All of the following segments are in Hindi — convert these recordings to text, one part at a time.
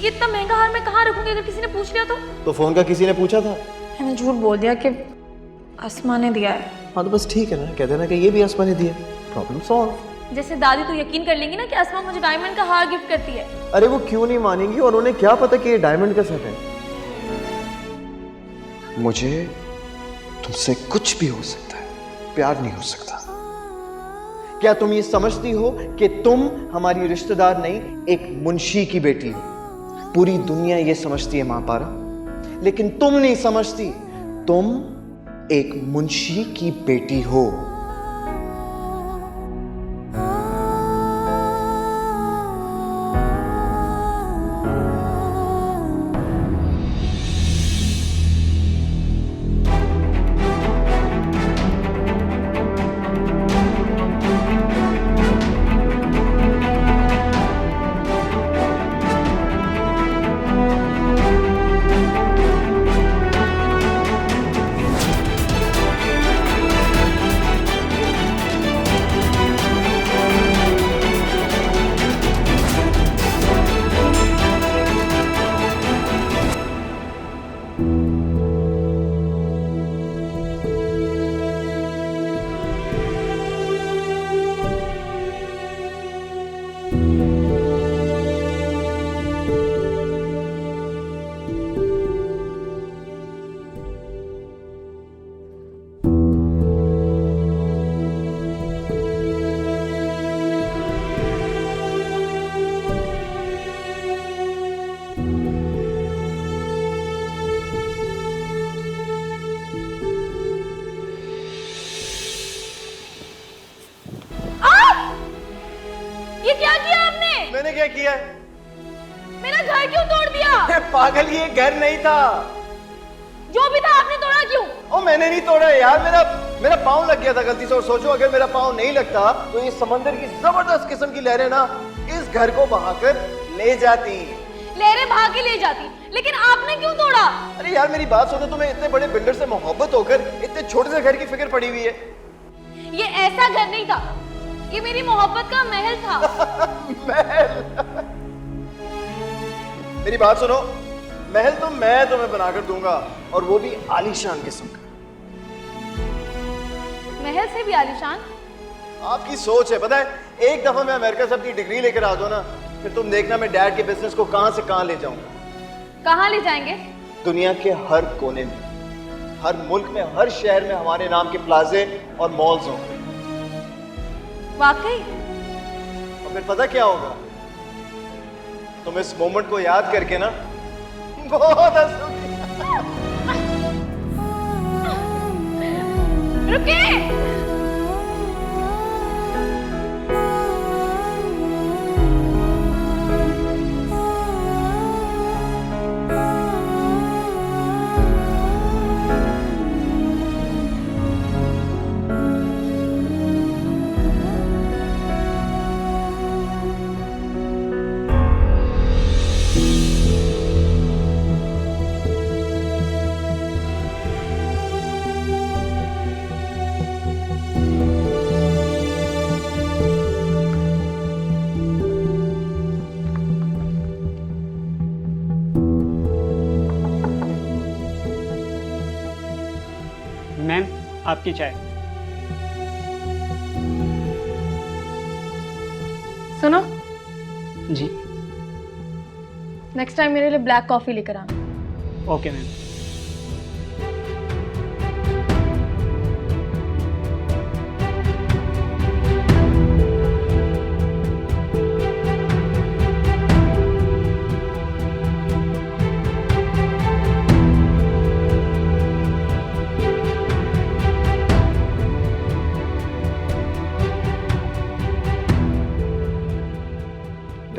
ये इतना महंगा हार मैं कहाँ रखूंगी अगर किसी ने पूछ लिया तो फोन का किसी ने पूछा था? मैंने झूठ बोल दिया कि आसमा ने दिया है। हाँ तो बस ठीक है ना, कह देना कि ये भी आसमा ने दिया, प्रॉब्लम सॉल्व। जैसे दादी तो यकीन कर लेंगी ना कि आसमा मुझे डायमंड का हार गिफ्ट करती है। अरे वो क्यों नहीं मानेंगी, और उन्हें क्या पता कि ये डायमंड का सेट है। मुझे तुमसे कुछ भी हो सकता है, प्यार नहीं हो सकता। क्या तुम ये समझती हो कि तुम हमारी रिश्तेदार नहीं, एक मुंशी की बेटी हो? पूरी दुनिया ये समझती है मां पारा, लेकिन तुम नहीं समझती। तुम एक मुंशी की बेटी हो। मैंने क्या किया है? मेरा घर क्यों तोड़ दिया? पागल, ये घर नहीं था। जो भी था आपने तोड़ा क्यों? ओ मैंने नहीं तोड़ा यार, मेरा पाँव लग गया था गलती से। और सोचो अगर मेरा पाँव नहीं लगता तो ये समंदर की जबरदस्त किस्म की लहरें ना इस घर को बहाकर ले जाती। लहरें बहा के ले जाती, लेकिन आपने क्यों तोड़ा? अरे यार मेरी बात सुनो, तुम्हें इतने बड़े बिल्डर से मोहब्बत होकर इतने छोटे से घर की फिक्र पड़ी हुई है। ये ऐसा घर नहीं था, ये मेरी मोहब्बत का महल था। महल? मेरी बात सुनो, महल तो मैं तुम्हें बनाकर दूंगा, और वो भी आलीशान किस्म का। महल से भी आलीशान? आपकी सोच है। पता है, एक दफा मैं अमेरिका से अपनी डिग्री लेकर आ जाऊं ना, फिर तुम देखना मैं डैड के बिजनेस को कहां से कहां ले जाऊंगा। कहां ले जाएंगे? दुनिया के हर कोने में, हर मुल्क में, हर शहर में हमारे नाम के प्लाजे और मॉल्स होंगे। वाकई? और फिर पता क्या होगा, तुम इस मोमेंट को याद करके ना बहुत हंसोगे। रुकिए। मैम, आपकी चाय। सुनो, जी। नेक्स्ट टाइम मेरे लिए ब्लैक कॉफी लेकर आना। Okay ma'am.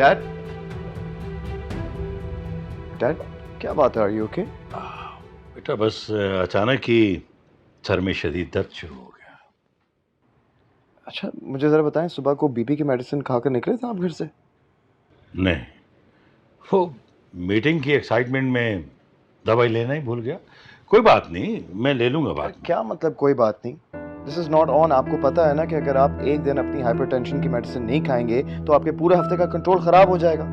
डैड, डैड क्या बात है, आर यू ओके? बेटा बस अचानक ही सर में शदीद दर्द शुरू हो गया। अच्छा मुझे ज़रा बताएं, सुबह को बीपी की मेडिसिन खाकर निकले थे आप घर से? नहीं, वो मीटिंग की एक्साइटमेंट में दवाई लेना ही भूल गया। कोई बात नहीं, मैं ले लूँगा बाद में। क्या मतलब कोई बात नहीं? This is not on. आपको पता है ना कि अगर आप एक दिन अपनी हाइपरटेंशन की मेडिसिन नहीं खाएंगे तो आपके पूरे हफ्ते का कंट्रोल ख़राब हो जाएगा।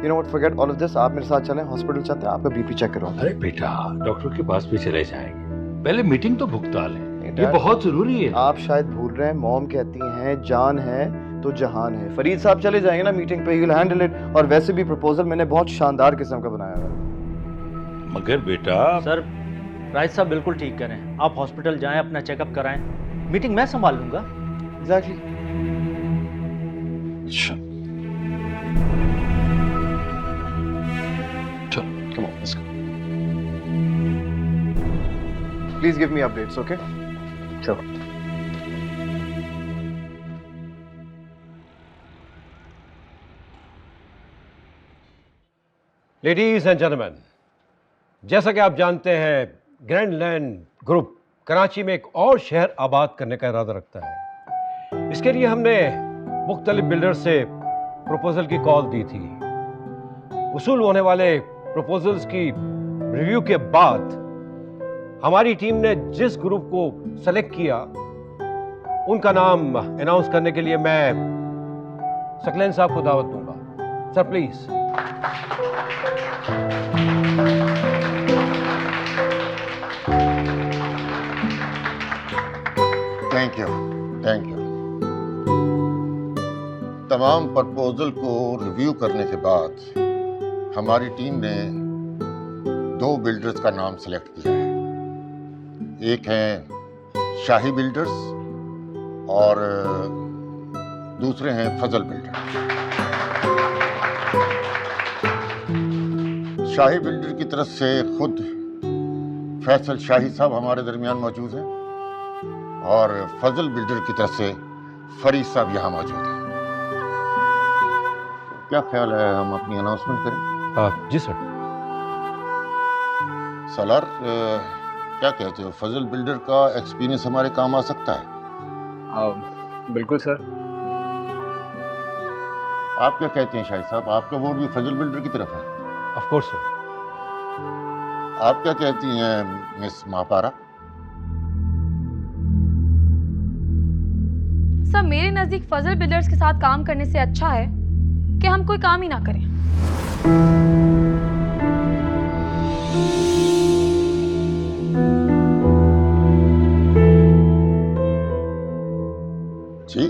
You know what, forget all of this, आप मेरे साथ चलें, हॉस्पिटल चलते हैं, आपका बीपी चेक करवाते अरे बेटा, डॉक्टर के पास भी चले जाएंगे, पहले मीटिंग तो भुगता लें, ये डैड, बहुत जरूरी है। आप शायद भूल रहे हैं, मॉम कहती हैं जान है तो जहान है। फरीद साहब चले जाएंगे ना मीटिंग पे, ही विल हैंडल इट। और वैसे भी प्रपोजल मैंने बहुत शानदार किस्म का बनाया है। मगर बेटा, सर राज साहब बिल्कुल ठीक करें, आप हॉस्पिटल जाएं, अपना चेकअप कराएं, मीटिंग मैं संभाल लूंगा। एग्जैक्टली। अच्छा, Come on, let's go. Please give me updates, okay? Sure. Ladies and gentleman, जैसा कि आप जानते हैं, ग्रैंड लैंड ग्रुप कराची में एक और शहर आबाद करने का इरादा रखता है। इसके लिए हमने मुख्तलिफ बिल्डर से प्रपोजल की कॉल दी थी। वसूल होने वाले प्रपोजल्स की रिव्यू के बाद हमारी टीम ने जिस ग्रुप को सेलेक्ट किया, उनका नाम अनाउंस करने के लिए मैं सकलैन साहब को दावत दूंगा। Sir please. Thank you, thank you. तमाम प्रपोजल को रिव्यू करने के बाद हमारी टीम ने 2 बिल्डर्स का नाम सेलेक्ट किया है। एक हैं शाही बिल्डर्स और दूसरे हैं फजल बिल्डर। शाही बिल्डर की तरफ से खुद फैसल शाही साहब हमारे दरमियान मौजूद हैं और फजल बिल्डर की तरफ से फरीद साहब यहाँ मौजूद हैं। क्या ख्याल है हम अपनी अनाउंसमेंट करें? जी सर। सलार, क्या कहते हो, फजल बिल्डर का एक्सपीरियंस हमारे काम आ सकता है? बिल्कुल सर। आप क्या कहते हैं शाहिद साहब, आपका वोट भी फजल बिल्डर की तरफ है? Of course sir. आप क्या कहती हैं मिस मापारा? सर मेरे नजदीक फजल बिल्डर्स के साथ काम करने से अच्छा है कि हम कोई काम ही ना करें। जी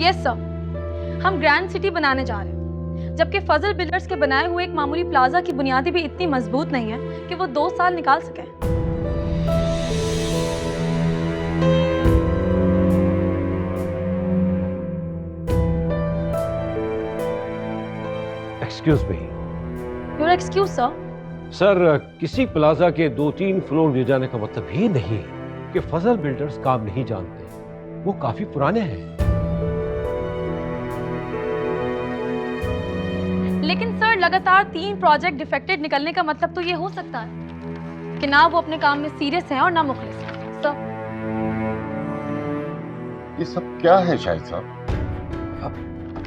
यस सर, हम ग्रैंड सिटी बनाने जा रहे हैं, जबकि फजल बिल्डर्स के बनाए हुए एक मामूली प्लाजा की बुनियादी भी इतनी मजबूत नहीं है कि वो 2 साल निकाल सके। Excuse me. Your excuse sir. Sir, किसी प्लाजा के 2-3 फ्लोर ले जाने का मतलब ये नहीं कि फजल बिल्डर्स काम नहीं जानते। वो काफी पुराने हैं। लेकिन सर लगातार 3 प्रोजेक्ट डिफेक्टेड निकलने का मतलब तो ये हो सकता है कि ना वो अपने काम में सीरियस हैं और ना मुखलिस हैं। सर ये सब क्या है शाहिद साहब?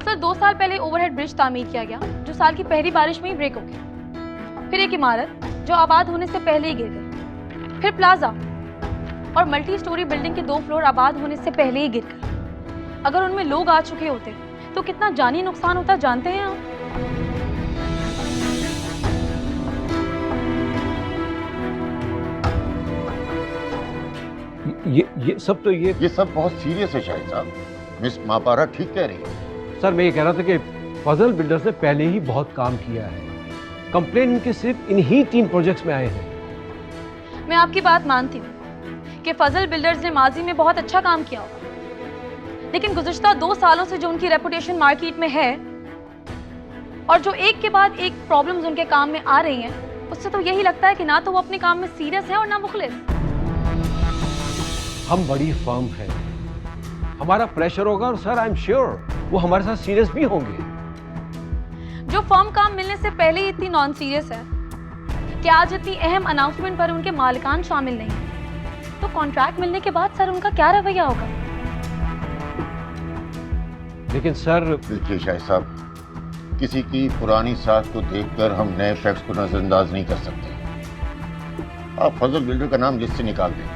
सर 2 साल पहले ओवरहेड ब्रिज तामीर किया गया जो साल की पहली बारिश में ही ब्रेक हो गया। फिर एक इमारत जो आबाद होने से पहले ही गिर गई। फिर प्लाजा और मल्टी स्टोरी बिल्डिंग के 2 फ्लोर आबाद होने से पहले ही गिर गए। अगर उनमें लोग आ चुके होते तो कितना जानी नुकसान होता जानते हैं आप? ये सब तो ये सब बहुत सीरियस है शाहिद साहब। मिस मापारा ठीक कह रही है। सर, मैं ये कह रहा था कि फजल बिल्डर्स ने पहले ही बहुत काम किया है। कंप्लेन इनके सिर्फ इन्हीं 3 प्रोजेक्ट्स में आए हैं। मैं आपकी बात मानती हूँ कि फजल बिल्डर्स ने माजी में बहुत अच्छा काम किया होगा, लेकिन गुज़िश्ता 2 सालों से जो उनकी रेपुटेशन मार्केट में है और जो एक के बाद एक प्रॉब्लम्स उनके काम में आ रही हैं, उससे तो यही लगता है कि ना तो वो अपने काम में सीरियस है और ना मुखलिस। हम बड़ी फर्म है, हमारा प्रेशर होगा और सर आई एम श्योर वो हमारे साथ सीरियस भी होंगे। जो फर्म काम मिलने से पहले ही इतनी नॉन सीरियस है कि आज इतनी अहम अनाउंसमेंट पर उनके मालिकान शामिल नहीं है, तो कॉन्ट्रैक्ट मिलने के बाद सर उनका क्या रवैया होगा? लेकिन सर, देखिए शाहिद साहब, किसी की पुरानी साख को देखकर हम नए फैक्ट्स को नजरअंदाज नहीं कर सकते। आप फजल बिल्डर का नाम लिस्ट से निकाल दें।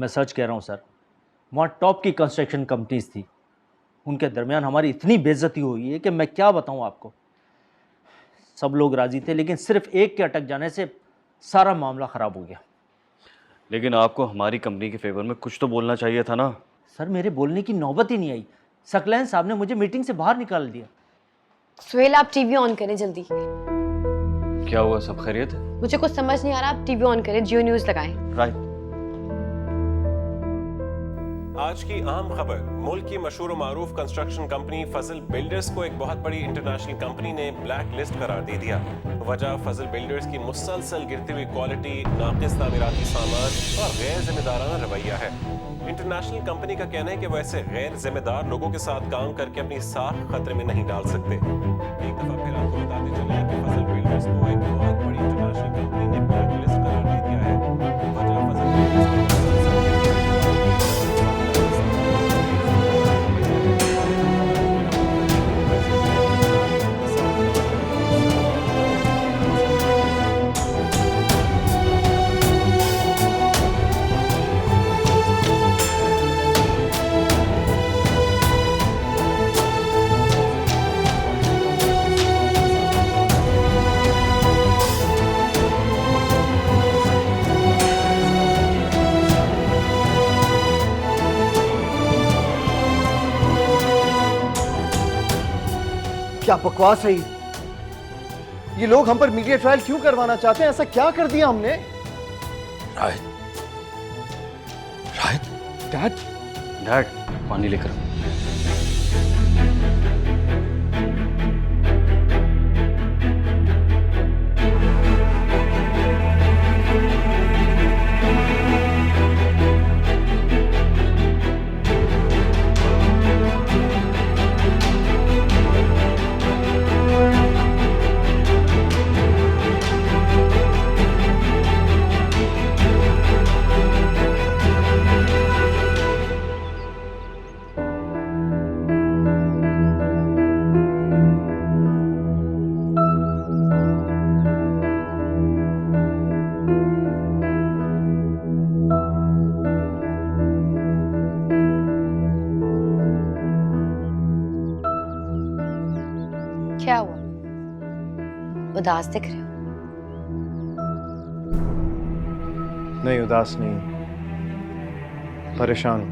मैं सच कह रहा हूँ सर, वहाँ टॉप की कंस्ट्रक्शन कंपनीज थी, उनके दरमियान हमारी इतनी बेइज्जती हुई है कि मैं क्या बताऊँ आपको। सब लोग राज़ी थे, लेकिन सिर्फ एक के अटक जाने से सारा मामला ख़राब हो गया। लेकिन आपको हमारी कंपनी के फेवर में कुछ तो बोलना चाहिए था ना। सर मेरे बोलने की नौबत ही नहीं आई, सकलैन साहब ने मुझे मीटिंग से बाहर निकाल दिया। सुहेल आप टीवी ऑन करें जल्दी। क्या हुआ, सब खैरियत है? मुझे कुछ समझ नहीं आ रहा, आप टीवी ऑन करें, जियो न्यूज़ लगाएं। राइट। आज की अहम खबर, मुल्क की मशहूर और मारूफ कंस्ट्रक्शन कंपनी फजल बिल्डर्स को एक बहुत बड़ी इंटरनेशनल कंपनी ने ब्लैक लिस्ट करार दे दिया। वजह फजल बिल्डर्स की मुसलसल गिरती हुई क्वालिटी, नाकिस तामीराती सामान और गैर जिम्मेदाराना रवैया है। इंटरनेशनल कंपनी का कहना है कि वो ऐसे गैर जिम्मेदार लोगों के साथ काम करके अपनी साख खतरे में नहीं डाल सकते। एक दफा फिर आपको बताते चले कि फजल बिल्डर्स को एक बहुत बड़ी इंटरनेशनल कंपनी ने ब्लैक लिस्ट करार दे दिया है। वजह फजल बिल्डर्स क्या बकवास है ये लोग हम पर मीडिया ट्रायल क्यों करवाना चाहते हैं? ऐसा क्या कर दिया हमने? राहित, राहित, डैड पानी लेकर आओ। क्या हुआ, उदास दिख रहे हो? नहीं, उदास नहीं, परेशान हूं।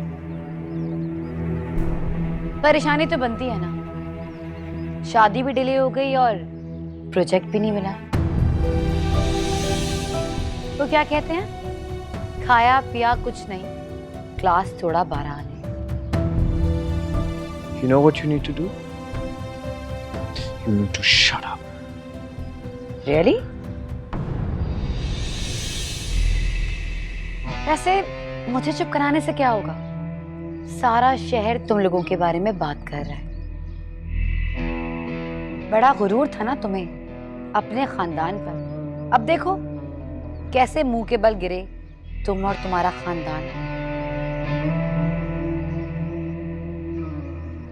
परेशानी तो बनती है ना, शादी भी डिले हो गई और प्रोजेक्ट भी नहीं मिला। तो क्या कहते हैं, खाया पिया कुछ नहीं, क्लास थोड़ा 12 आने। You know what you need to do? You need to shut up. Really? वैसे मुझे चुप कराने से क्या होगा? सारा शहर तुम लोगों के बारे में बात कर रहा है। बड़ा गुरूर था ना तुम्हें अपने खानदान पर। अब देखो कैसे मुंह के बल गिरे तुम और तुम्हारा खानदान।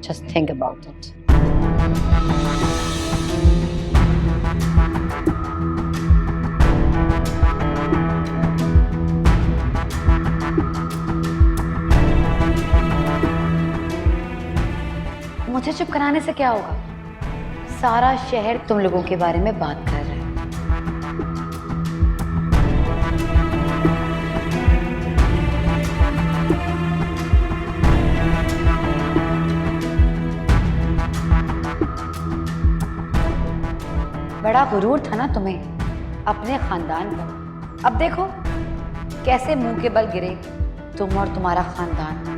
Just think about it. मुझे चुप कराने से क्या होगा? सारा शहर तुम लोगों के बारे में बात कर रहा है। बड़ा गुरूर था ना तुम्हें अपने खानदान पर। अब देखो कैसे मुंह के बल गिरे तुम और तुम्हारा खानदान।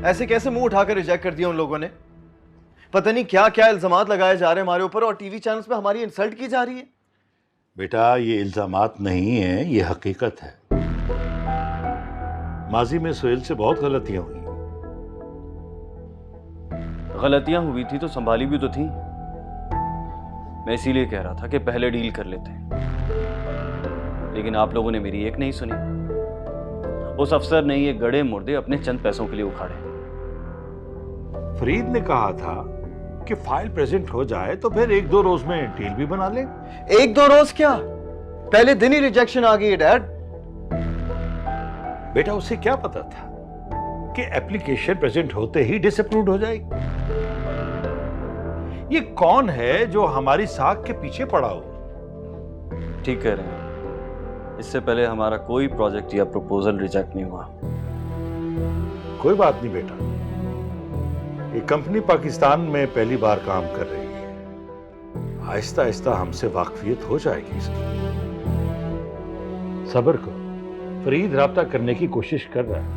ऐसे कैसे मुंह उठाकर रिजेक्ट कर दिया उन लोगों ने? पता नहीं क्या क्या इल्जामात लगाए जा रहे हैं हमारे ऊपर और टीवी चैनल्स पे हमारी इंसल्ट की जा रही है। बेटा ये इल्जामात नहीं है, ये हकीकत है। माजी में सुहेल से बहुत गलतियां हुई। गलतियां हुई थी तो संभाली भी तो थी। मैं इसीलिए कह रहा था कि पहले डील कर लेते हैं, लेकिन आप लोगों ने मेरी एक नहीं सुनी। उस अफसर ने ये गड़े मुर्दे अपने चंद पैसों के लिए उखाड़े। फरीद ने कहा था कि फाइल प्रेजेंट हो जाए तो फिर 1-2 रोज में डील भी बना ले। 1-2 रोज क्या, पहले दिन ही रिजेक्शन आ गई है डैड। बेटा उसे क्या पता था कि एप्लीकेशन प्रेजेंट होते ही डिसअप्रूव्ड हो जाएगी। ये कौन है जो हमारी साख के पीछे पड़ा हो? ठीक कह रहे हैं, इससे पहले हमारा कोई प्रोजेक्ट या प्रपोजल रिजेक्ट नहीं हुआ। कोई बात नहीं बेटा, ये कंपनी पाकिस्तान में पहली बार काम कर रही है, आहिस्ता आहिस्ता हमसे वाकफियत हो जाएगी इसकी। सब्र करो, फरीद राब्ता करने की कोशिश कर रहा है,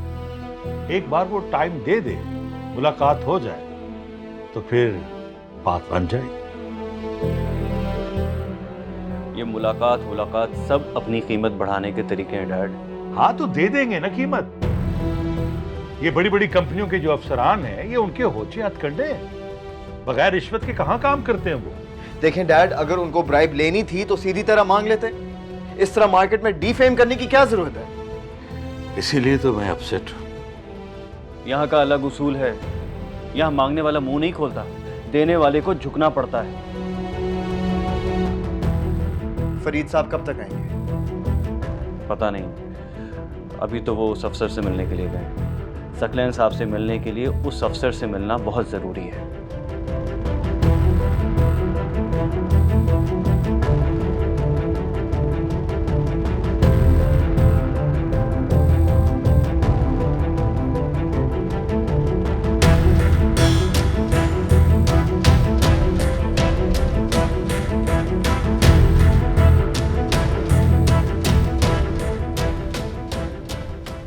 एक बार वो टाइम दे दे, मुलाकात हो जाए तो फिर बात बन जाएगी। ये मुलाकात सब अपनी कीमत बढ़ाने के तरीके हैं डैड। हाँ तो दे देंगे ना कीमत। ये बड़ी बड़ी कंपनियों के जो अफसरान हैं, ये उनके होचे हथकंडे हैं, बगैर रिश्वत के कहां काम करते हैं वो। देखें डैड, अगर उनको ब्राइब लेनी थी तो सीधी तरह मांग लेते, इस तरह मार्केट में डीफेम करने की क्या जरूरत है? इसीलिए तो मैं अपसेट हूं। यहाँ का अलग उसूल है, यहाँ मांगने वाला मुंह नहीं खोलता, देने वाले को झुकना पड़ता है। फरीद साहब कब तक आएंगे? पता नहीं, अभी तो वो उस अफसर से मिलने के लिए गए। सकलैन साहब से मिलने के लिए उस अफसर से मिलना बहुत ज़रूरी है।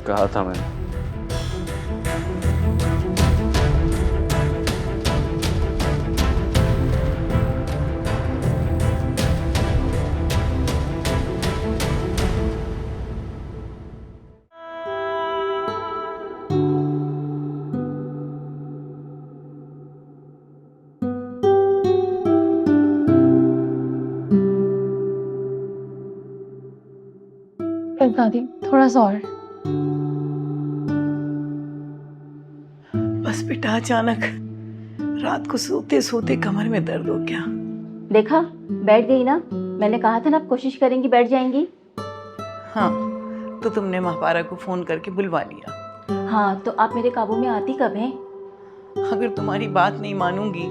कहा था मैंने। दादी थोड़ा सा और। बस बेटा, अचानक रात को सोते सोते कमर में दर्द हो गया। देखा, बैठ गई ना। मैंने कहा था ना, आप कोशिश करेंगी बैठ जाएंगी। हाँ, तो तुमने महापारा को फोन करके बुलवा लिया। हाँ, तो आप मेरे काबू में आती कब हैं? अगर तुम्हारी बात नहीं मानूंगी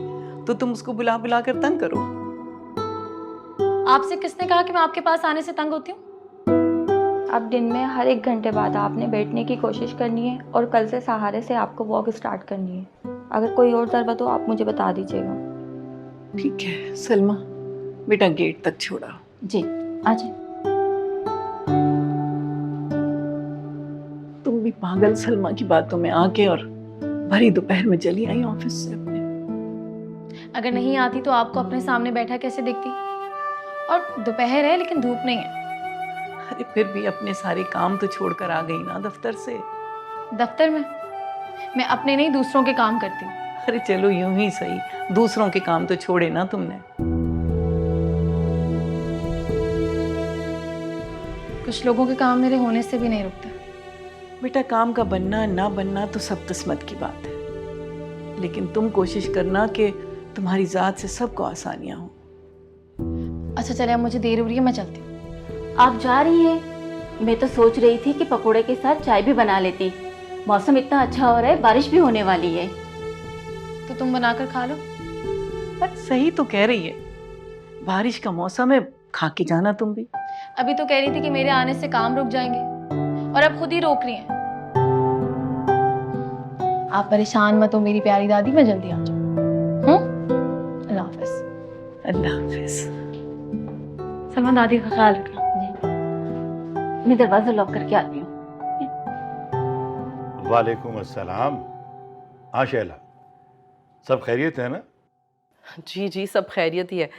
तो तुम उसको बुला बुला कर तंग करो। आपसे किसने कहा कि मैं आपके पास आने से तंग होती हूँ? अब दिन में हर 1 घंटे बाद आपने बैठने की कोशिश करनी है और कल से सहारे से आपको वॉक स्टार्ट करनी है। अगर कोई और ज़रूरत हो आप मुझे बता दीजिएगा। ठीक है सलमा, बेटा गेट तक छोड़ा। जी, आ जाए। तुम भी पागल सलमा की बातों में आके और भरी दोपहर में चली आई ऑफिस से अपने। अगर नहीं आती तो आपको अपने सामने बैठा कैसे दिखती? और दोपहर है लेकिन धूप नहीं है। अरे फिर भी अपने सारे काम तो छोड़कर आ गई ना दफ्तर से। दफ्तर में मैं अपने नहीं दूसरों के काम करती हूँ। अरे चलो यूं ही सही, दूसरों के काम तो छोड़े ना तुमने। कुछ लोगों के काम मेरे होने से भी नहीं रुकते। बेटा काम का बनना ना बनना तो सब किस्मत की बात है, लेकिन तुम कोशिश करना कि तुम्हारी ज़ात से सबको आसानियां हो। अच्छा चले, अब मुझे देर हो रही है, मैं चलती हूँ। आप जा रही हैं? मैं तो सोच रही थी कि पकोड़े के साथ चाय भी बना लेती। मौसम इतना अच्छा हो रहा है, बारिश भी होने वाली है। तो तुम बनाकर खा लो। पर सही तो कह रही है, बारिश का मौसम है, खा के जाना तुम भी। अभी तो कह रही थी कि मेरे आने से काम रुक जाएंगे और अब खुद ही रोक रही हैं। आप परेशान मत हो मेरी प्यारी दादी, मैं जल्दी आ जाऊँ। अल्लाह हाफिज। अल्लाह हाफिज। सलमान दादी का ख्याल रखना। मैं दरवाजा लॉक करके आती हूँ। वालेकुम अस्सलाम। हाँ शैला, सब खैरियत है ना? जी जी, सब खैरियत ही है।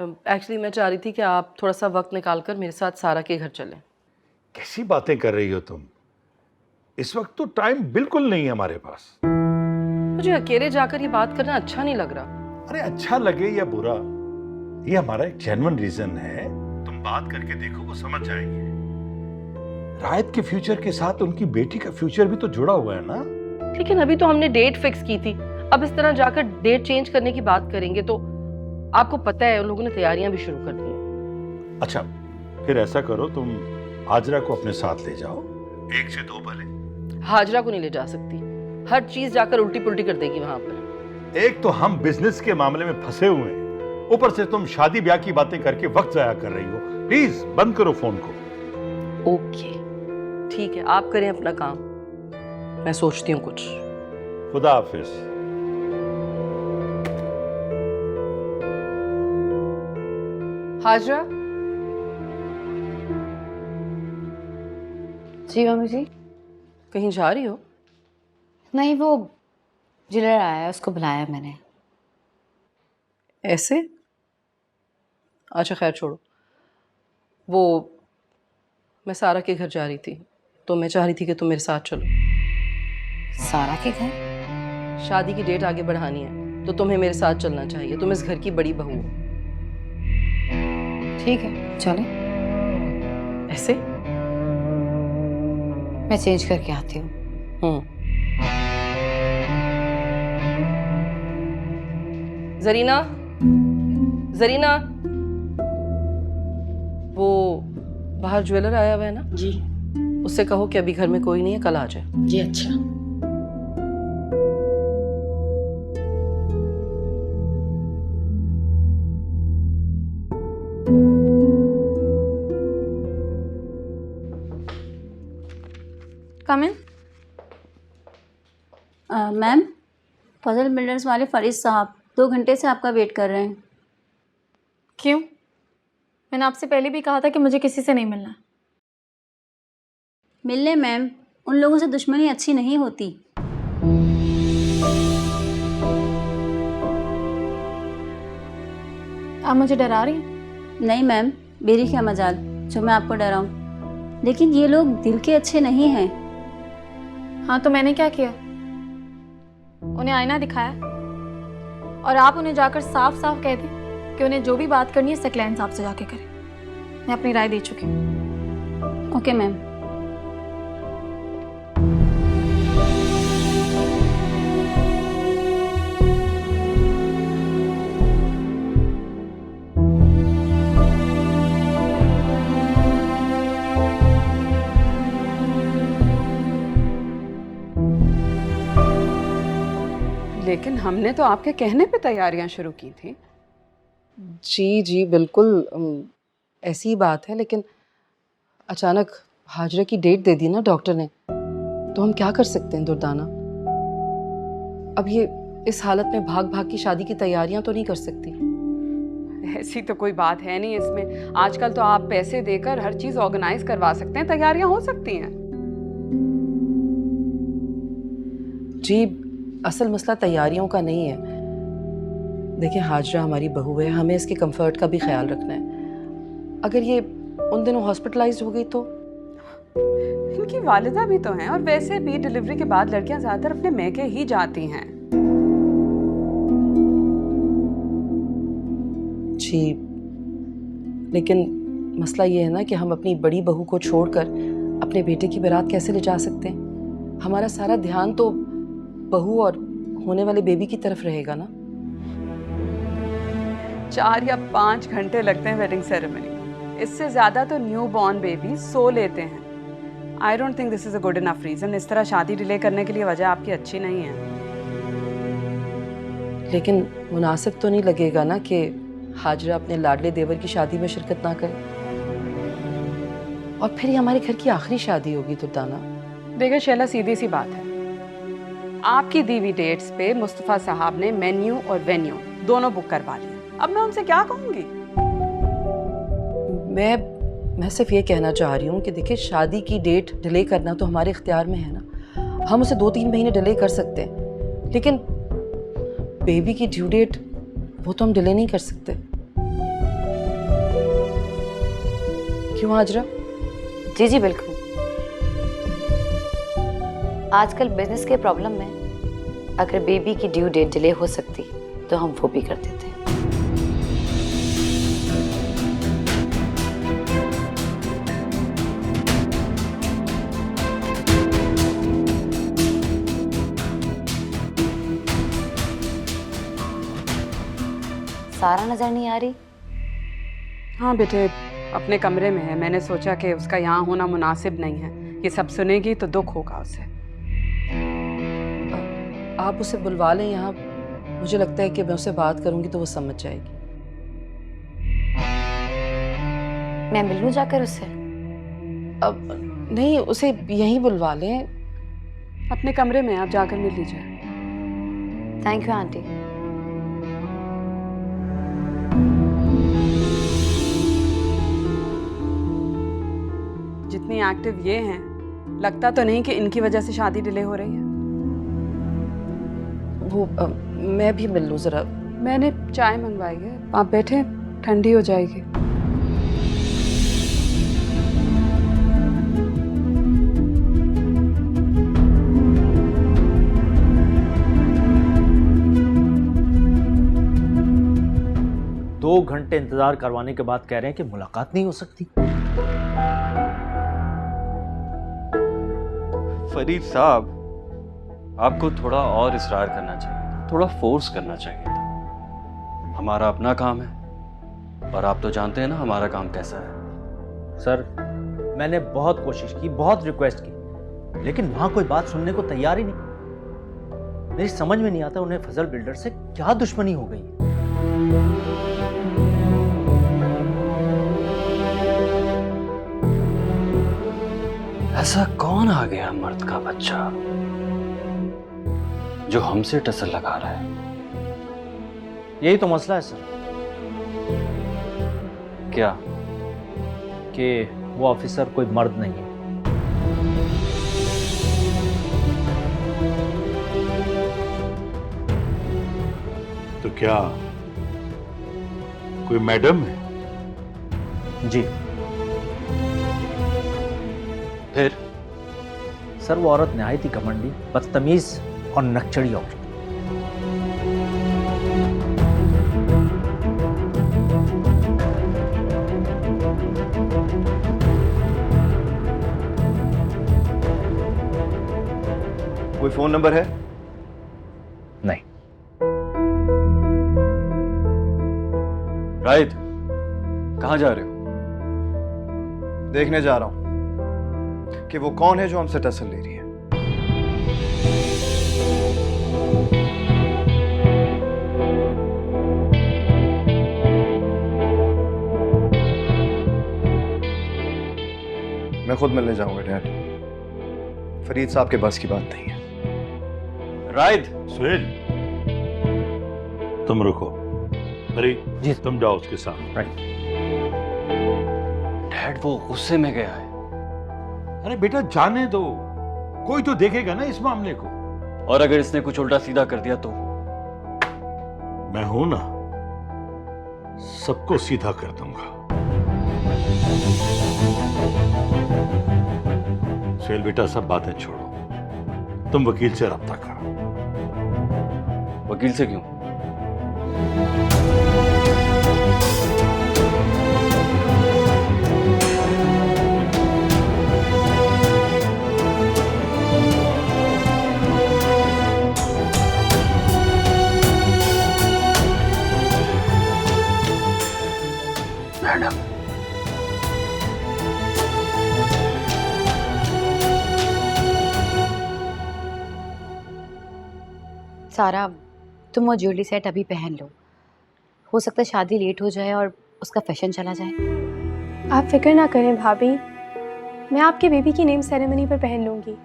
एक्चुअली मैं चाह रही थी कि आप थोड़ा सा वक्त निकाल कर मेरे साथ सारा के घर चलें। कैसी बातें कर रही हो तुम? इस वक्त तो टाइम बिल्कुल नहीं है हमारे पास। मुझे अकेले जाकर ये बात करना अच्छा नहीं लग रहा। अरे अच्छा लगे या बुरा, ये हमारा एक जेन्युइन रीजन है। तुम बात करके देखो, वो समझ जाएंगे। रायत के फ्यूचर के साथ उनकी बेटी का फ्यूचर भी तो जुड़ा हुआ है ना। लेकिन अभी तो हमने डेट फिक्स की थी, अब इस तरह जाकर डेट चेंज करने की बात करेंगे तो आपको पता है उन लोगों ने तैयारियां भी शुरू कर दी हैं। अच्छा, फिर ऐसा करो, तुम हाजरा को अपने साथ ले जाओ, 1 से 2 भले। हाजरा को नहीं ले जा सकती, हर चीज जाकर उल्टी पुल्टी कर देगी वहां पर। एक तो हम बिजनेस के मामले में फंसे हुए हैं, ऊपर से तुम शादी ब्याह की बातें करके वक्त जाया कर रही हो। प्लीज बंद करो फोन को। ओके ठीक है, आप करें अपना काम, मैं सोचती हूँ कुछ। खुदा हाफिज। हाजरा। जी मम्मी जी। कहीं जा रही हो? नहीं, वो ज्वेलर आया है, उसको बुलाया मैंने। ऐसे? अच्छा खैर छोड़ो, वो मैं सारा के घर जा रही थी तो मैं चाह रही थी कि तुम मेरे साथ चलो। सारा के घर? शादी की डेट आगे बढ़ानी है तो तुम्हें मेरे साथ चलना चाहिए, तुम इस घर की बड़ी बहू हो। ठीक है चले। ऐसे? मैं चेंज करके आती हूँ। जरीना, जरीना, वो बाहर ज्वेलर आया हुआ है ना? जी। उससे कहो कि अभी घर में कोई नहीं है, कल आ जाए। जी अच्छा। कम इन। मैम, फजल बिल्डर्स वाले फरीद साहब 2 घंटे से आपका वेट कर रहे हैं। क्यों? मैंने आपसे पहले भी कहा था कि मुझे किसी से नहीं मिलना। मिल लें मैम, उन लोगों से दुश्मनी अच्छी नहीं होती। आप मुझे डरा रही हैं? नहीं मैम, मेरी क्या मजाल जो मैं आपको डराऊं। लेकिन ये लोग दिल के अच्छे नहीं हैं। हाँ तो मैंने क्या किया? उन्हें आईना दिखाया और आप उन्हें जाकर साफ साफ कह दें कि उन्हें जो भी बात करनी है सकलैन साहब से जाके करें। मैं अपनी राय दे चुकी हूँ। Okay ma'am. लेकिन हमने तो आपके कहने पे तैयारियां शुरू की थी। जी जी बिल्कुल ऐसी ही बात है, लेकिन अचानक हाजरा की डेट दे दी ना डॉक्टर ने, तो हम क्या कर सकते हैं दुर्दाना। अब ये इस हालत में भाग भाग की शादी की तैयारियां तो नहीं कर सकती। ऐसी तो कोई बात है नहीं इसमें। आजकल तो आप पैसे देकर हर चीज ऑर्गेनाइज करवा सकते हैं, तैयारियां हो सकती हैं। जी असल मसला तैयारियों का नहीं है। देखिए हाजरा हमारी बहू है, हमें इसके कंफर्ट का भी ख्याल रखना है। अगर ये उन दिनों हॉस्पिटलाइज्ड हो गई तो? इनकी वालिदा भी तो हैं, और वैसे भी डिलीवरी के बाद लड़कियां ज्यादातर अपने मैके ही जाती हैं। जी लेकिन मसला ये है ना कि हम अपनी बड़ी बहू को छोड़कर अपने बेटे की बारात कैसे ले जा सकते हैं। हमारा सारा ध्यान तो बहू और होने वाले बेबी की तरफ रहेगा ना। 4 या 5 घंटे लगते हैं वेडिंग सेरेमनी, इससे ज्यादा तो न्यू बॉर्न बेबी सो लेते हैं। I don't think this is a good enough reason. इस तरह शादी डिले करने के लिए वजह आपकी अच्छी नहीं है। लेकिन मुनासिब तो नहीं लगेगा ना कि हाजरा अपने लाडले देवर की शादी में शिरकत ना करे, और फिर ये हमारे घर की आखिरी शादी होगी दुर्दाना। देखिए शैला, सीधी सी बात है, आपकी दी हुई डेट्स पे मुस्तफ़ा साहब ने मेन्यू और वेन्यू दोनों बुक करवा लिए। अब मैं उनसे क्या कहूँगी? मैं सिर्फ ये कहना चाह रही हूँ कि देखिए शादी की डेट डिले करना तो हमारे इख्तियार में है ना। हम उसे 2-3 महीने डिले कर सकते हैं, लेकिन बेबी की ड्यू डेट वो तो हम डिले नहीं कर सकते। क्यों हाजरा? जी जी बिल्कुल। आजकल बिजनेस के प्रॉब्लम में अगर बेबी की ड्यू डेट डिले हो सकती तो हम वो भी कर देते। सारा नजर नहीं आ रही? हाँ बेटे, अपने कमरे में है। मैंने सोचा कि उसका यहाँ होना मुनासिब नहीं है। ये सब सुनेगी तो दुख होगा उसे। आप उसे बुलवा लें यहाँ। मुझे लगता है कि मैं उससे बात करूंगी तो वो समझ जाएगी। मैं मिल लूं जाकर उससे? अब नहीं, उसे यहीं बुलवा लें। अपने कमरे में आप जाकर मिल लीजिए। Thank you aunty. जितनी एक्टिव ये हैं, लगता तो नहीं कि इनकी वजह से शादी डिले हो रही है। वो मैं भी मिल लूं जरा। मैंने चाय मंगवाई है, आप बैठे, ठंडी हो जाएगी। दो घंटे इंतजार करवाने के बाद कह रहे हैं कि मुलाकात नहीं हो सकती। फरीद साहब, आपको थोड़ा और इसरार करना चाहिए था, थोड़ा फोर्स करना चाहिए था। हमारा अपना काम है और आप तो जानते हैं ना हमारा काम कैसा है। सर, मैंने बहुत कोशिश की, बहुत रिक्वेस्ट की, लेकिन वहां कोई बात सुनने को तैयार ही नहीं। मेरी समझ में नहीं आता उन्हें फजल बिल्डर से क्या दुश्मनी हो गई। ऐसा कौन आ गया मर्द का बच्चा जो हमसे टसल लगा रहा है? यही तो मसला है सर। क्या? कि वो ऑफिसर कोई मर्द नहीं है। तो क्या कोई मैडम है? जी। फिर? सर, वो औरत नहायत ही घमंडी, बदतमीज और नकचड़ी औरत। कोई फोन नंबर है? नहीं। राइट, कहां जा रहे हो? देखने जा रहा हूं कि वो कौन है जो हमसे टसल ले रही है। मैं खुद मिलने जाऊंगा डैड। फरीद साहब के बस की बात नहीं है। राइट। सुहेल, तुम रुको। फरीद जी, तुम जाओ उसके साथ। राइट। डैड, वो गुस्से में गया है। अरे बेटा, जाने दो, कोई तो देखेगा ना इस मामले को। और अगर इसने कुछ उल्टा सीधा कर दिया तो? मैं हूं ना, सबको सीधा कर दूंगा। सुहेल बेटा, सब बातें छोड़ो, तुम वकील से रब्ता करो। वकील से क्यों? मैडम, सारा, तुम वो ज्वेलरी सेट अभी पहन लो। हो सकता है शादी लेट हो जाए और उसका फैशन चला जाए। आप फिक्र ना करें भाभी, मैं आपके बेबी की नेम सेरेमनी पर पहन लूँगी।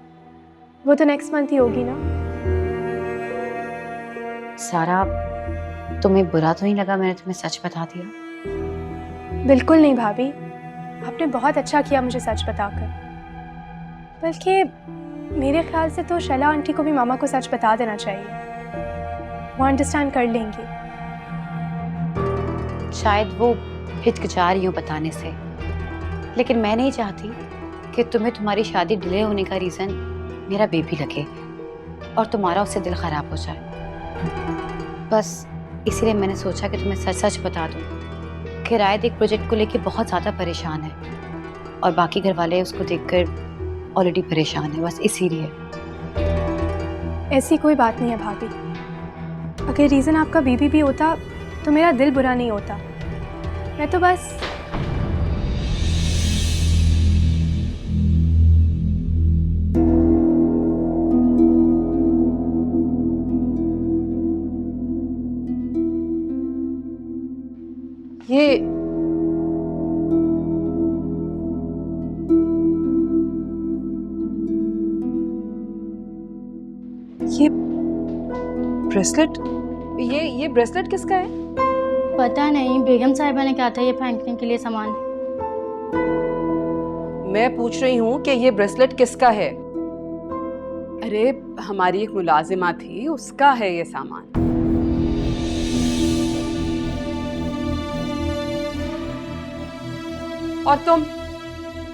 वो तो नेक्स्ट मंथ ही होगी ना। सारा, तुम्हें बुरा तो नहीं लगा मैंने तुम्हें सच बता दिया? बिल्कुल नहीं भाभी, आपने बहुत अच्छा किया मुझे सच बताकर। बल्कि मेरे ख्याल से तो शैला आंटी को भी मामा को सच बता देना चाहिए। वो अंडरस्टैंड कर लेंगी। शायद वो हिचकिचा रही हो बताने से, लेकिन मैं नहीं चाहती कि तुम्हें तुम्हारी शादी डिले होने का रीज़न मेरा बेबी लगे और तुम्हारा उससे दिल ख़राब हो जाए। बस इसीलिए मैंने सोचा कि तुम्हें सच सच बता दूं कि रायद एक प्रोजेक्ट को लेके बहुत ज़्यादा परेशान है और बाकी घर वाले उसको देखकर ऑलरेडी परेशान है। बस इसीलिए। ऐसी कोई बात नहीं है भाभी। अगर रीज़न आपका बेबी भी होता तो मेरा दिल बुरा नहीं होता। मैं तो बस ये ब्रेसलेट, ये ब्रेसलेट किसका है? पता नहीं, बेगम साहिबा ने कहा था ये फेंकने के लिए सामान। मैं पूछ रही हूँ कि ये ब्रेसलेट किसका है? अरे हमारी एक मुलाजिमा थी, उसका है ये सामान। और तुम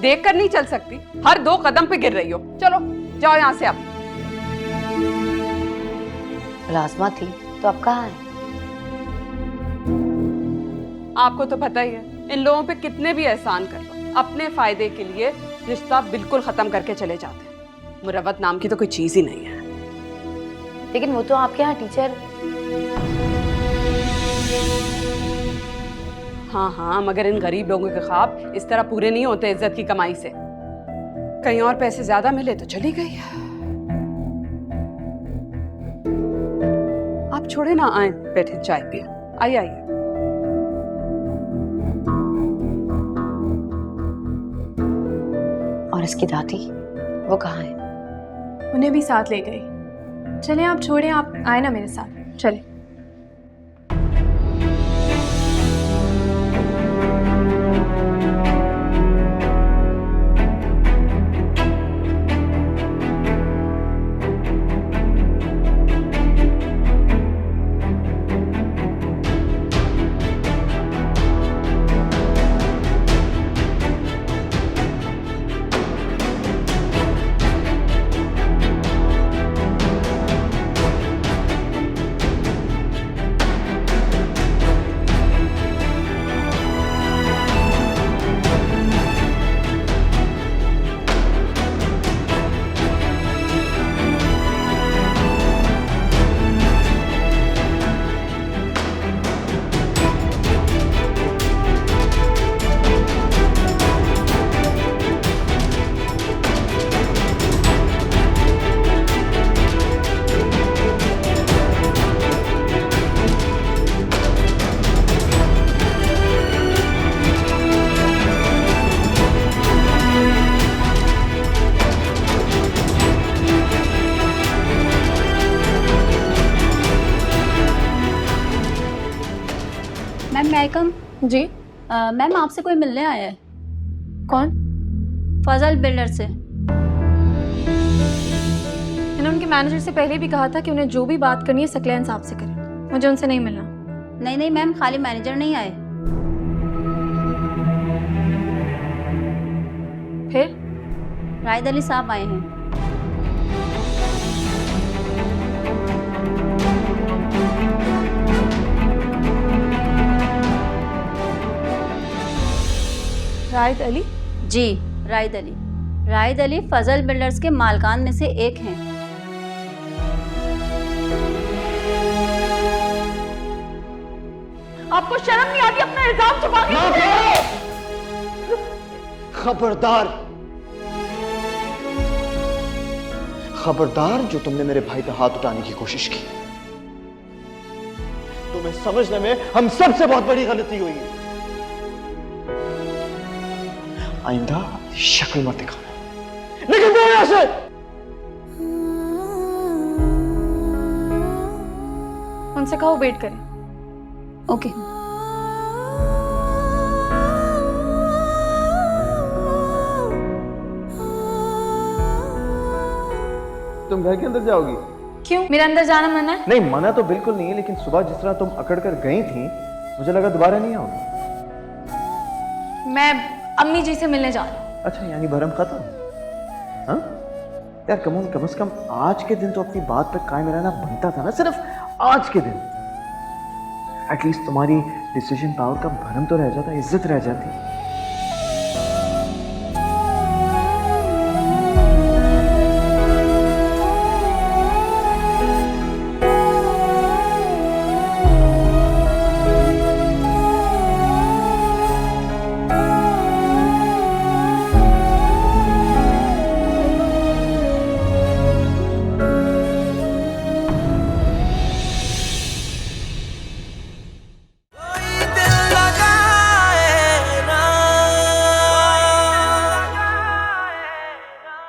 देख कर नहीं चल सकती? हर 2 कदम पे गिर रही हो। चलो जाओ यहाँ से। अब मुलाजमा थी तो अब कहाँ है? आपको तो पता ही है, इन लोगों पे कितने भी एहसान कर लो, अपने फायदे के लिए रिश्ता बिल्कुल खत्म करके चले जाते हैं। मुरव्वत नाम की तो कोई चीज ही नहीं है। लेकिन वो तो आपके यहाँ टीचर। हाँ, मगर इन गरीब लोगों के ख्वाब इस तरह पूरे नहीं होते इज्जत की कमाई से। कहीं और पैसे ज्यादा मिले तो चली गई। आप छोड़े ना, आए बैठे चाय पिए। आइए। और इसकी दादी वो कहाँ है? उन्हें भी साथ ले गई। चले आप छोड़ें, आप आए ना मेरे साथ, चले। मैम जी मैम, आपसे कोई मिलने आया है। कौन? फजल बिल्डर से। मैंने उनके मैनेजर से पहले भी कहा था कि उन्हें जो भी बात करनी है सकलैन साहब से करें, मुझे उनसे नहीं मिलना। नहीं मैम, खाली मैनेजर नहीं आए। फिर रायद अली साहब आए हैं। रायद अली? जी, रायद अली। रायद अली फजल बिल्डर्स के मालकान में से एक हैं। आपको शर्म नहीं आती अपना इल्जाम छुपा के? खबरदार, खबरदार जो तुमने मेरे भाई पे हाथ उठाने की कोशिश की। तुम्हें समझने में हम सबसे बहुत बड़ी गलती हुई है। आइंदा शक्ल मत दिखाना। लेकिन दो यहां से। उनसे कहो वेट करें। ओके। तुम घर के अंदर जाओगी? क्यों? मेरा अंदर जाना मना है? नहीं, मना तो बिल्कुल नहीं है, लेकिन सुबह जिस तरह तुम अकड़ कर गई थी, मुझे लगा दोबारा नहीं आओगी। मैं अम्मी जी से मिलने जा रही हूँ। अच्छा, यानी भरम खत्म? हाँ यार, कम से कम आज के दिन तो अपनी बात पर कायम रहना बनता था ना। सिर्फ आज के दिन एटलीस्ट तुम्हारी डिसीजन पावर का भरम तो रह जाता, इज्जत रह जाती।